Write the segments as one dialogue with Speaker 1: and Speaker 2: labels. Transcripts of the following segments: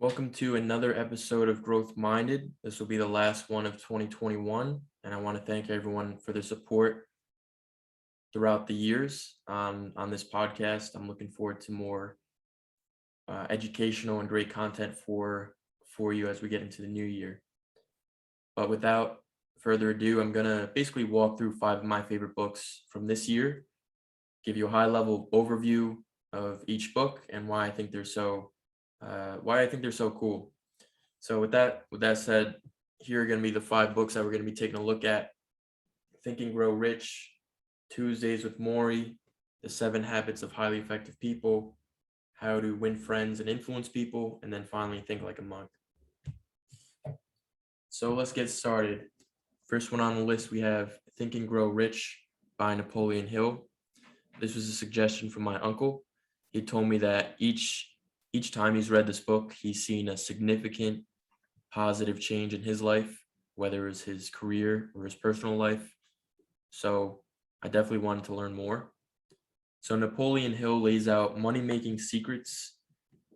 Speaker 1: Welcome to another episode of Growth Minded. This will be the last one of 2021, and I want to thank everyone for their support throughout the years on this podcast. I'm looking forward to more educational and great content for you as we get into the new year. But without further ado, I'm gonna basically walk through 5 of my favorite books from this year, give you a high-level overview of each book and why I think they're so cool. So with that said, here are going to be the 5 books that we're going to be taking a look at: Think and Grow Rich, Tuesdays with Morrie, The 7 Habits of Highly Effective People, How to Win Friends and Influence People, and then finally Think Like a Monk. So let's get started. First one on the list, we have Think and Grow Rich by Napoleon Hill. This was a suggestion from my uncle. He told me that each time he's read this book, he's seen a significant positive change in his life, whether it's his career or his personal life. So I definitely wanted to learn more. So Napoleon Hill lays out money-making secrets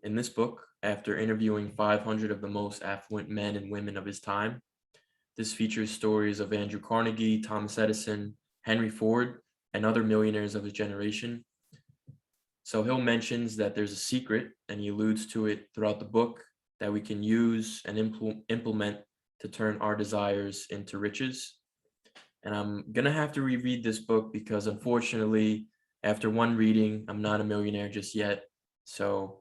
Speaker 1: in this book after interviewing 500 of the most affluent men and women of his time. This features stories of Andrew Carnegie, Thomas Edison, Henry Ford, and other millionaires of his generation. So Hill mentions that there's a secret, and he alludes to it throughout the book, that we can use and implement to turn our desires into riches. And I'm going to have to reread this book because unfortunately, after one reading, I'm not a millionaire just yet. So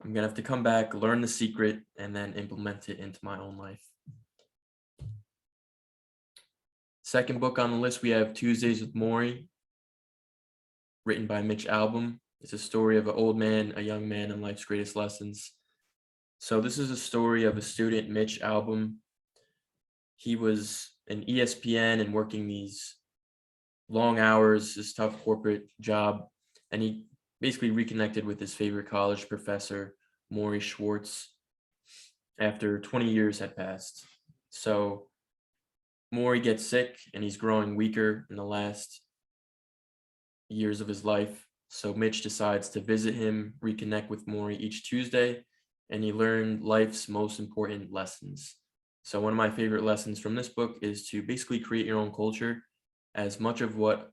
Speaker 1: I'm going to have to come back, learn the secret, and then implement it into my own life. Second book on the list, we have Tuesdays with Morrie, written by Mitch Albom. It's a story of an old man, a young man, and life's greatest lessons. So this is a story of a student, Mitch Albom. He was in ESPN and working these long hours, this tough corporate job, and he basically reconnected with his favorite college professor, Morrie Schwartz, after 20 years had passed. So Morrie gets sick and he's growing weaker in the last years of his life. So Mitch decides to visit him, reconnect with Morrie each Tuesday, and he learned life's most important lessons. So one of my favorite lessons from this book is to basically create your own culture. As much of what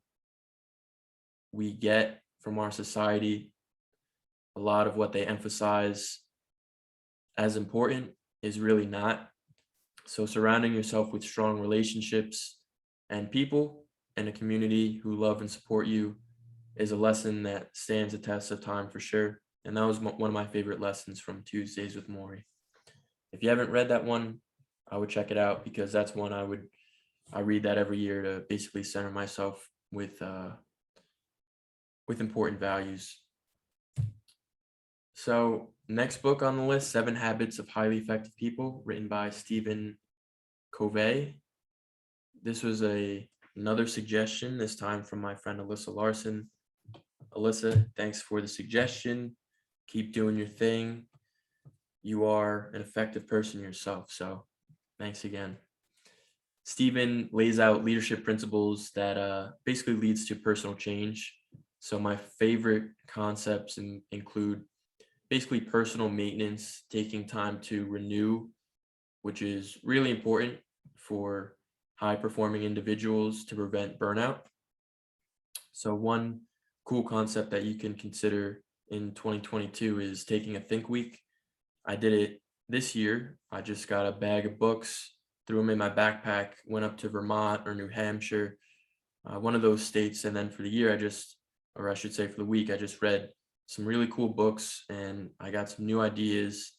Speaker 1: we get from our society, a lot of what they emphasize as important is really not. So surrounding yourself with strong relationships and people and a community who love and support you is a lesson that stands the test of time for sure. And that was one of my favorite lessons from Tuesdays with Morrie. If you haven't read that one, I would check it out because that's one I read that every year to basically center myself with important values. So next book on the list, 7 Habits of Highly Effective People, written by Stephen Covey. This was another suggestion, this time from my friend Alyssa Larson. Alyssa, thanks for the suggestion. Keep doing your thing. You are an effective person yourself, so thanks again. Stephen lays out leadership principles that basically leads to personal change. So my favorite concepts include basically personal maintenance, taking time to renew, which is really important for high-performing individuals to prevent burnout. So one cool concept that you can consider in 2022 is taking a think week. I did it this year. I just got a bag of books, threw them in my backpack, went up to Vermont or New Hampshire, one of those states. And then for the year, or I should say for the week, I just read some really cool books and I got some new ideas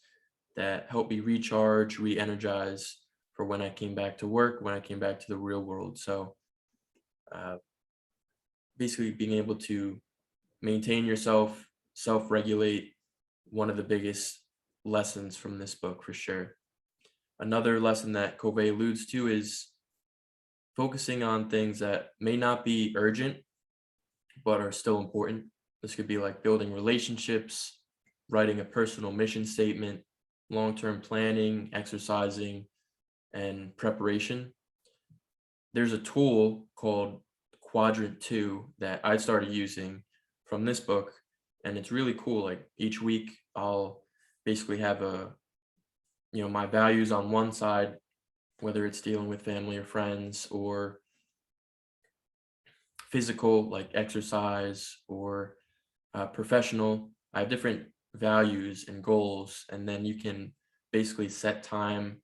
Speaker 1: that helped me recharge, re-energize for when I came back to work, when I came back to the real world. So basically being able to maintain yourself, self-regulate, one of the biggest lessons from this book for sure. Another lesson that Covey alludes to is focusing on things that may not be urgent, but are still important. This could be like building relationships, writing a personal mission statement, long-term planning, exercising, and preparation. There's a tool called Quadrant 2 that I started using from this book, and it's really cool. Like each week, I'll basically have a my values on one side, whether it's dealing with family or friends, or physical, like exercise, or professional. I have different values and goals, and then you can basically set time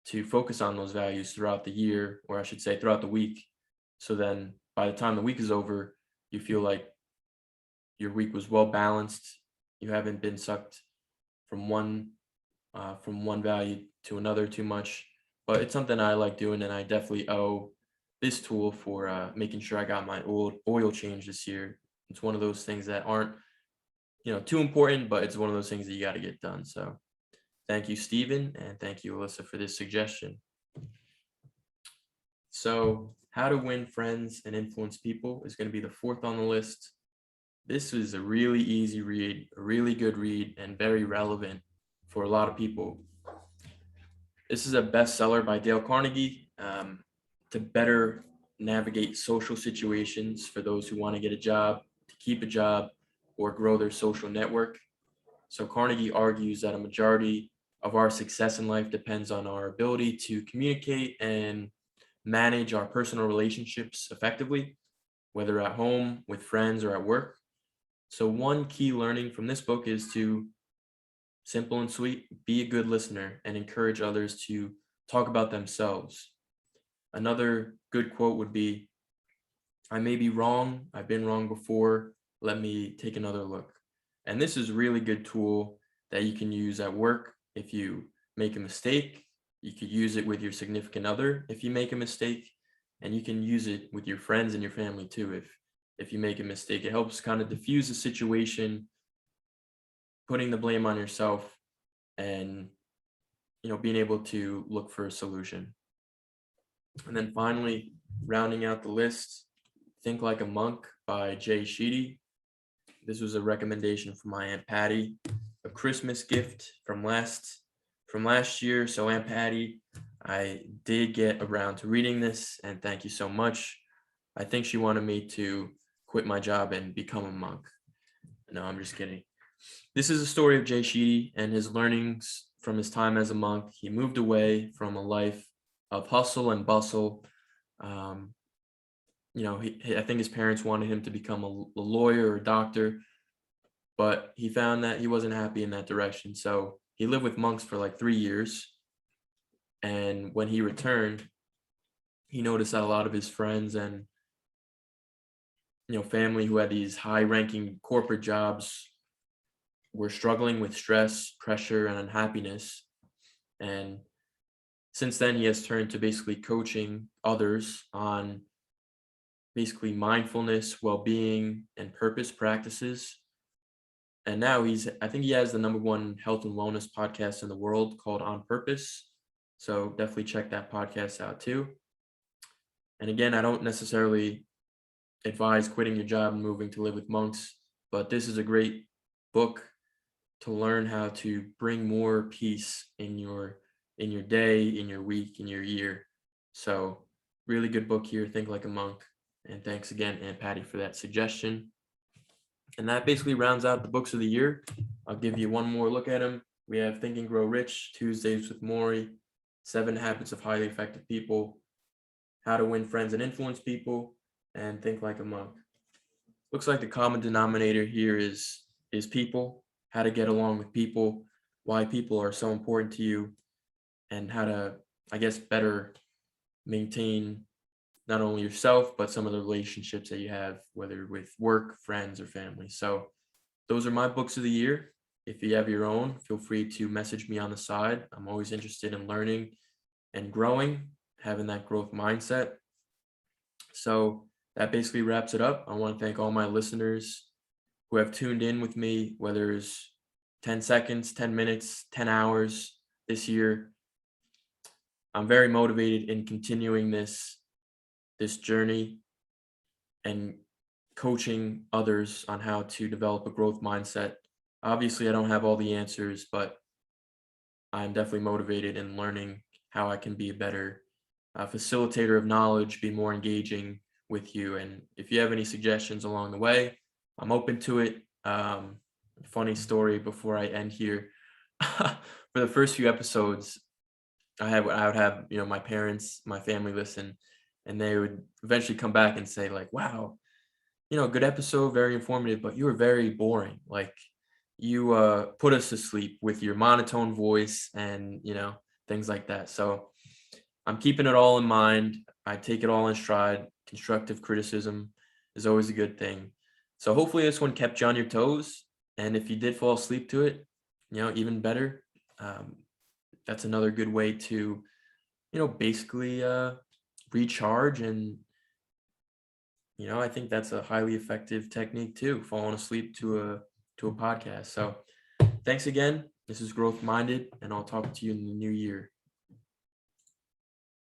Speaker 1: to focus on those values throughout the year, or I should say throughout the week. So then by the time the week is over, you feel like your week was well balanced. You haven't been sucked from one value to another too much. But it's something I like doing, and I definitely owe this tool for making sure I got my oil change this year. It's one of those things that aren't too important, but it's one of those things that you got to get done. So thank you, Stephen, and thank you, Alyssa, for this suggestion. So how to win friends and influence people is going to be the fourth on the list. This is a really easy read, a really good read, and very relevant for a lot of people. This is a bestseller by Dale Carnegie, to better navigate social situations for those who want to get a job, to keep a job, or grow their social network. So Carnegie argues that a majority of our success in life depends on our ability to communicate and manage our personal relationships effectively, whether at home, with friends, or at work. So one key learning from this book is to, simple and sweet, be a good listener and encourage others to talk about themselves. Another good quote would be, I may be wrong, I've been wrong before, let me take another look. And this is a really good tool that you can use at work. If you make a mistake, you could use it with your significant other if you make a mistake, and you can use it with your friends and your family too. If you make a mistake, it helps kind of diffuse the situation, putting the blame on yourself, and being able to look for a solution. And then finally, rounding out the list, Think Like a Monk by Jay Shetty. This was a recommendation from my Aunt Patty, a Christmas gift from last year. So Aunt Patty, I did get around to reading this, and thank you so much. I think she wanted me to quit my job and become a monk. No, I'm just kidding. This is a story of Jay Shetty and his learnings from his time as a monk. He moved away from a life of hustle and bustle. I think his parents wanted him to become a lawyer or a doctor, but he found that he wasn't happy in that direction. So he lived with monks for like 3 years. And when he returned, he noticed that a lot of his friends and family who had these high-ranking corporate jobs were struggling with stress, pressure, and unhappiness. And since then, he has turned to basically coaching others on basically mindfulness, well-being, and purpose practices. And now I think he has the #1 health and wellness podcast in the world called On Purpose. So definitely check that podcast out too. And again, I don't necessarily advise quitting your job and moving to live with monks, but this is a great book to learn how to bring more peace in your day, in your week, in your year. So really good book here, Think Like a Monk. And thanks again, Aunt Patty, for that suggestion. And that basically rounds out the books of the year. I'll give you one more look at them. We have Think and Grow Rich, Tuesdays with Morrie, 7 Habits of Highly Effective People, How to Win Friends and Influence People, and Think Like a Monk. Looks like the common denominator here is people, how to get along with people, why people are so important to you, and how to, I guess, better maintain not only yourself, but some of the relationships that you have, whether with work, friends, or family. So those are my books of the year. If you have your own, feel free to message me on the side. I'm always interested in learning and growing, having that growth mindset. So that basically wraps it up. I want to thank all my listeners who have tuned in with me, whether it's 10 seconds, 10 minutes, 10 hours this year. I'm very motivated in continuing this journey and coaching others on how to develop a growth mindset. Obviously, I don't have all the answers, but I'm definitely motivated in learning how I can be a better facilitator of knowledge, be more engaging with you. And if you have any suggestions along the way, I'm open to it. Funny story before I end here. For the first few episodes, I would have, my parents, my family listen, and they would eventually come back and say like, "Wow, good episode, very informative, but you were very boring. Like you put us to sleep with your monotone voice and, things like that." So I'm keeping it all in mind. I take it all in stride. Constructive criticism is always a good thing. So hopefully this one kept you on your toes. And if you did fall asleep to it, even better. Um, that's another good way to, basically recharge. And, I think that's a highly effective technique too, falling asleep to a podcast. So thanks again. This is Growth Minded, and I'll talk to you in the new year.